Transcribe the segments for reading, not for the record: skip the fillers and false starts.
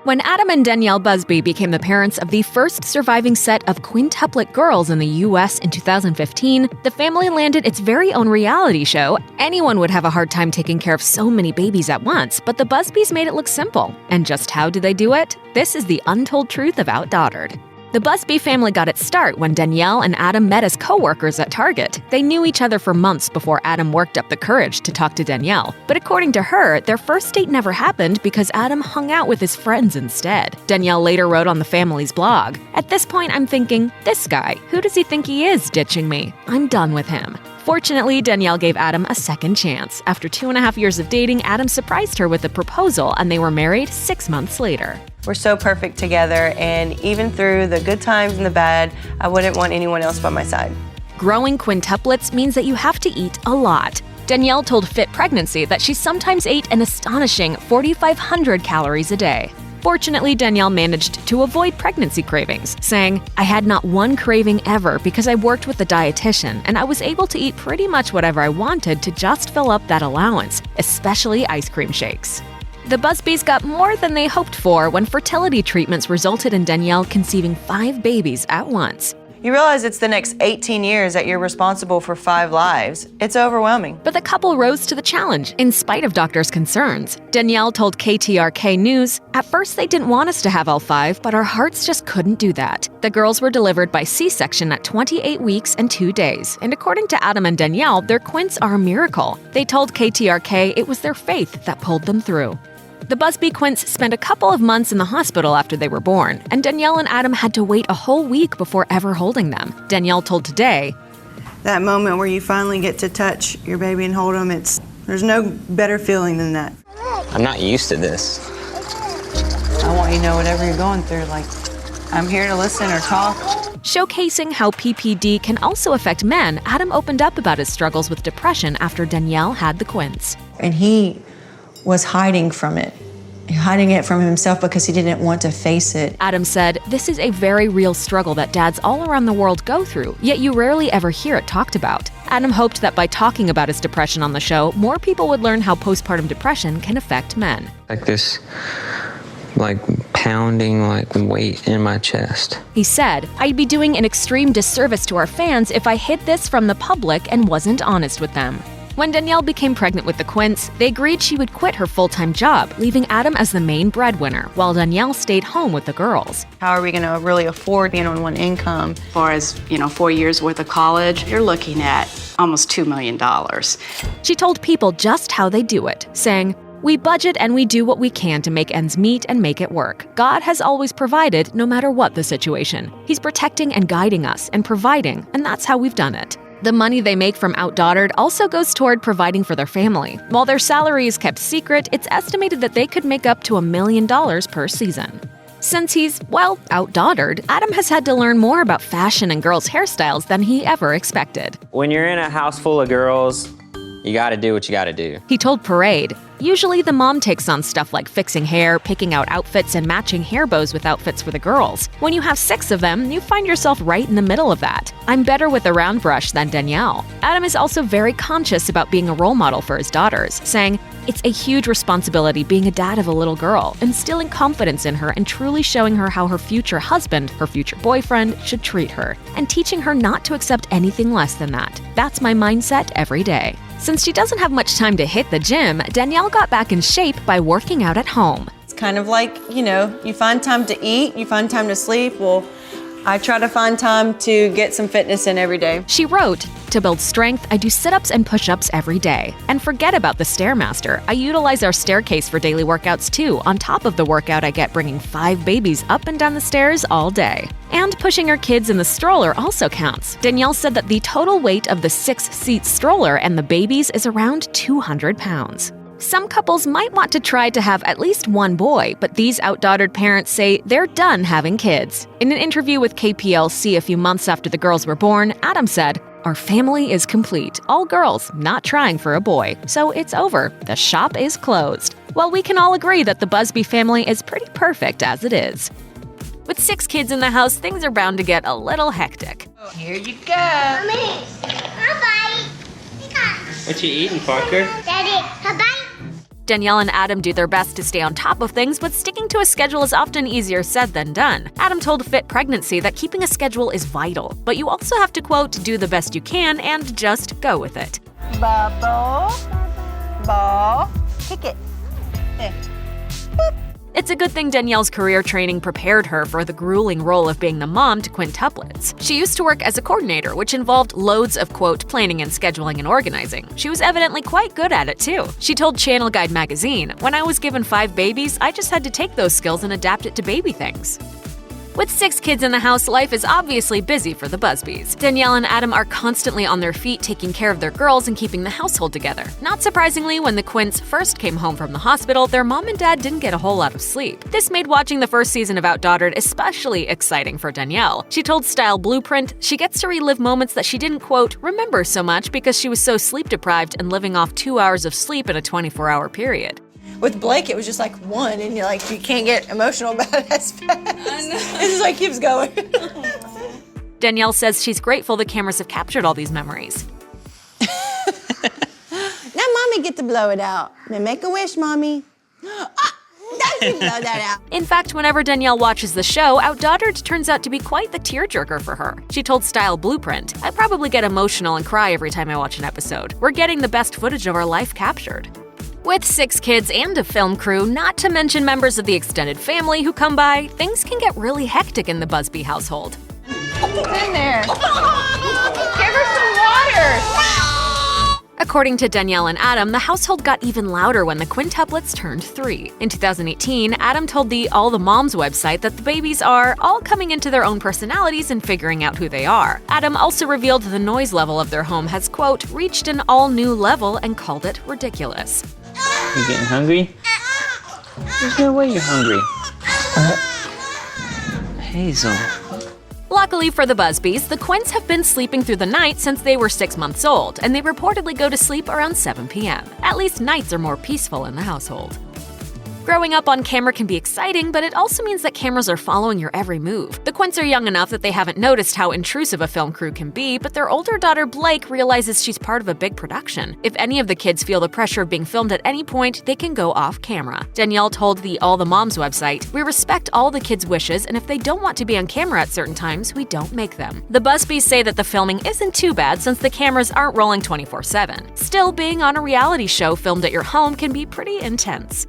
When Adam and Danielle Busby became the parents of the first surviving set of quintuplet girls in the U.S. in 2015, the family landed its very own reality show. Anyone would have a hard time taking care of so many babies at once, but the Busbys made it look simple. And just how did they do it? This is the untold truth of Outdaughtered. The Busby family got its start when Danielle and Adam met as co-workers at Target. They knew each other for months before Adam worked up the courage to talk to Danielle. But according to her, their first date never happened because Adam hung out with his friends instead. Danielle later wrote on the family's blog, "At this point, I'm thinking, this guy, who does he think he is ditching me? I'm done with him." Fortunately, Danielle gave Adam a second chance. After 2.5 years of dating, Adam surprised her with a proposal, and they were married 6 months later. We're so perfect together, and even through the good times and the bad, I wouldn't want anyone else by my side. Growing quintuplets means that you have to eat a lot. Danielle told Fit Pregnancy that she sometimes ate an astonishing 4,500 calories a day. Fortunately, Danielle managed to avoid pregnancy cravings, saying, "I had not one craving ever because I worked with a dietitian, and I was able to eat pretty much whatever I wanted to just fill up that allowance, especially ice cream shakes." The Busbys got more than they hoped for when fertility treatments resulted in Danielle conceiving 5 babies at once. You realize it's the next 18 years that you're responsible for 5 lives. It's overwhelming. But the couple rose to the challenge, in spite of doctors' concerns. Danielle told KTRK News, "At first they didn't want us to have all 5, but our hearts just couldn't do that." The girls were delivered by C-section at 28 weeks and 2 days, and according to Adam and Danielle, their quints are a miracle. They told KTRK it was their faith that pulled them through. The Busby quints spent a couple of months in the hospital after they were born, and Danielle and Adam had to wait a whole week before ever holding them. Danielle told Today, "That moment where you finally get to touch your baby and hold them, there's no better feeling than that." I'm not used to this. I want you to know whatever you're going through, I'm here to listen or talk. Showcasing how PPD can also affect men, Adam opened up about his struggles with depression after Danielle had the quints. And he was hiding from it. Hiding it from himself because he didn't want to face it. Adam said, "This is a very real struggle that dads all around the world go through, yet you rarely ever hear it talked about." Adam hoped that by talking about his depression on the show, more people would learn how postpartum depression can affect men. This pounding weight in my chest. He said, "I'd be doing an extreme disservice to our fans if I hid this from the public and wasn't honest with them." When Danielle became pregnant with the quints, they agreed she would quit her full-time job, leaving Adam as the main breadwinner, while Danielle stayed home with the girls. How are we going to really afford being on one income? As far as, 4 years worth of college, you're looking at almost $2 million. She told People just how they do it, saying, "We budget and we do what we can to make ends meet and make it work. God has always provided, no matter what the situation. He's protecting and guiding us and providing, and that's how we've done it." The money they make from Outdaughtered also goes toward providing for their family. While their salary is kept secret, it's estimated that they could make up to $1 million per season. Since he's, outdaughtered, Adam has had to learn more about fashion and girls' hairstyles than he ever expected. When you're in a house full of girls, you gotta do what you gotta do. He told Parade, "Usually the mom takes on stuff like fixing hair, picking out outfits, and matching hair bows with outfits for the girls. When you have 6 of them, you find yourself right in the middle of that. I'm better with a round brush than Danielle." Adam is also very conscious about being a role model for his daughters, saying, "It's a huge responsibility being a dad of a little girl, instilling confidence in her and truly showing her how her future husband, her future boyfriend, should treat her, and teaching her not to accept anything less than that. That's my mindset every day." Since she doesn't have much time to hit the gym, Danielle got back in shape by working out at home. It's kind of like, you find time to eat, you find time to sleep. Well, I try to find time to get some fitness in every day. She wrote, "To build strength, I do sit-ups and push-ups every day. And forget about the Stairmaster. I utilize our staircase for daily workouts too, on top of the workout I get bringing 5 babies up and down the stairs all day. And pushing her kids in the stroller also counts." Danielle said that the total weight of the 6-seat stroller and the babies is around 200 pounds. Some couples might want to try to have at least one boy, but these outdaughtered parents say they're done having kids. In an interview with KPLC a few months after the girls were born, Adam said, "Our family is complete. All girls, not trying for a boy. So it's over. The shop is closed." Well, we can all agree that the Busby family is pretty perfect as it is. With 6 kids in the house, things are bound to get a little hectic. Here you go. Mommy, bye-bye. What you eating, Parker? Daddy, bye-bye. Danielle and Adam do their best to stay on top of things, but sticking to a schedule is often easier said than done. Adam told Fit Pregnancy that keeping a schedule is vital, but you also have to, quote, do the best you can and just go with it. Bubble. Ball. Kick it. There. It's a good thing Danielle's career training prepared her for the grueling role of being the mom to quintuplets. She used to work as a coordinator, which involved loads of, quote, planning and scheduling and organizing. She was evidently quite good at it, too. She told Channel Guide magazine, "When I was given 5 babies, I just had to take those skills and adapt it to baby things." With 6 kids in the house, life is obviously busy for the Busbys. Danielle and Adam are constantly on their feet taking care of their girls and keeping the household together. Not surprisingly, when the Quints first came home from the hospital, their mom and dad didn't get a whole lot of sleep. This made watching the first season of Outdaughtered especially exciting for Danielle. She told Style Blueprint she gets to relive moments that she didn't, quote, remember so much because she was so sleep-deprived and living off 2 hours of sleep in a 24-hour period. With Blake, it was just like one, and you can't get emotional about it as fast. It just keeps going. Danielle says she's grateful the cameras have captured all these memories. Now, Mommy get to blow it out. Now make a wish, Mommy. Don't you blow that out. In fact, whenever Danielle watches the show, Outdaughtered turns out to be quite the tearjerker for her. She told Style Blueprint, "I probably get emotional and cry every time I watch an episode. We're getting the best footage of our life captured." With 6 kids and a film crew, not to mention members of the extended family who come by, things can get really hectic in the Busby household. Get in there. Give her some water. According to Danielle and Adam, the household got even louder when the quintuplets turned 3. In 2018, Adam told the All the Moms website that the babies are all coming into their own personalities and figuring out who they are. Adam also revealed the noise level of their home has, quote, reached an all-new level and called it ridiculous. You getting hungry? There's no way you're hungry. Hazel. Luckily for the Busbys, the Quints have been sleeping through the night since they were 6 months old, and they reportedly go to sleep around 7 p.m. At least nights are more peaceful in the household. Growing up on camera can be exciting, but it also means that cameras are following your every move. The Quints are young enough that they haven't noticed how intrusive a film crew can be, but their older daughter Blake realizes she's part of a big production. If any of the kids feel the pressure of being filmed at any point, they can go off camera. Danielle told the All the Moms website, "We respect all the kids' wishes, and if they don't want to be on camera at certain times, we don't make them." The Busbys say that the filming isn't too bad since the cameras aren't rolling 24/7. Still, being on a reality show filmed at your home can be pretty intense.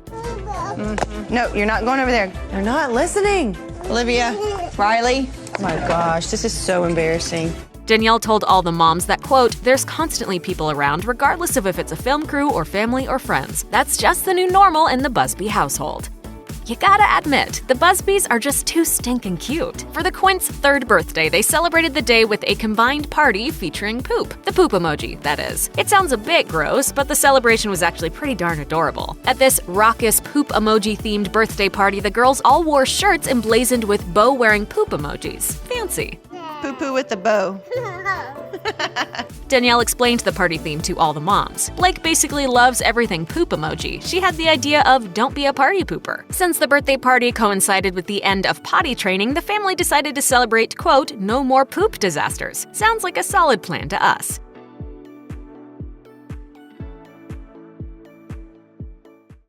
No, you're not going over there. They're not listening. Olivia, Riley. Oh my gosh, this is so embarrassing. Danielle told All the Moms that, quote, there's constantly people around regardless of if it's a film crew or family or friends. That's just the new normal in the Busby household. You gotta admit, the Busbys are just too stinking cute. For the Quints' 3rd birthday, they celebrated the day with a combined party featuring poop. The poop emoji, that is. It sounds a bit gross, but the celebration was actually pretty darn adorable. At this raucous poop emoji-themed birthday party, the girls all wore shirts emblazoned with bow-wearing poop emojis. Fancy. Poo-poo with the bow. Danielle explained the party theme to All the Moms. Blake basically loves everything poop emoji. She had the idea of don't be a party pooper. Since the birthday party coincided with the end of potty training, the family decided to celebrate, quote, no more poop disasters. Sounds like a solid plan to us.